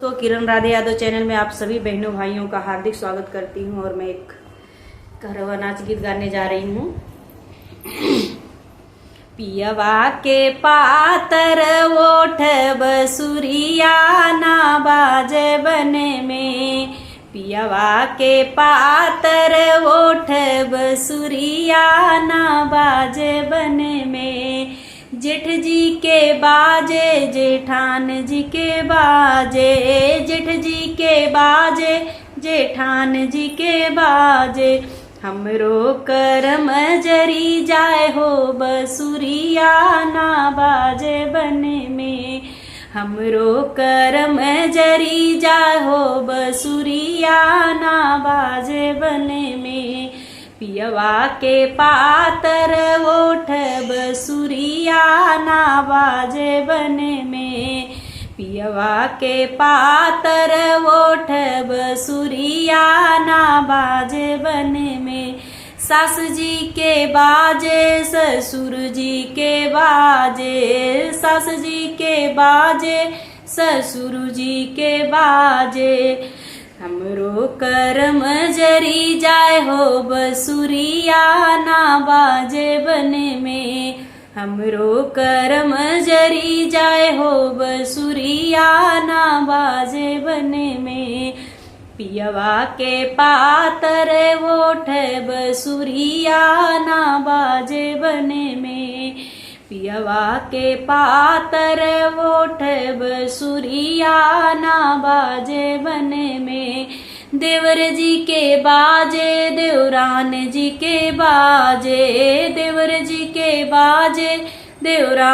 तो किरण राधे यादव चैनल में आप सभी बहनों भाइयों का हार्दिक स्वागत करती हूँ। और मैं एक कहरवा नाच गीत गाने जा रही हूँ। पियवा के पातर ओठ बसुरिया ना बाजे बने में, पियवा के पातर ओठ बसुरिया ना बाजे बने में। जेठ जी के बाजे जेठान जी के बाजे, जेठ जी के बाजे जेठान जी के बाजे। हमरो करम जरी जाए हो बसुरिया ना बाजे बने में, हमरो करम जरी जाए हो बसुरिया ना बाजे बने में। पियवा के पातर ओठ बसुरिया ना बाजे बने में, पियवा के पातर ओठ बसुरिया ना बाजे बने में। सास जी के बाजे ससुर जी के बाजे, सास जी के बाजे ससुर जी के बाजे। हमरो करम जरी जाए हो बसुरिया ना बाजे बने में, हमरो करम जरी जाए हो बसुरिया ना बाजे बने में। पियवा के पातर ओठ बसुरिया ना बाजे बने में, पियवा के पातर ओठ बसुरिया ना बाजे बने में। देवर जी के बाजे देवरान जी के बाजे, देवर जी के बाजे देवरान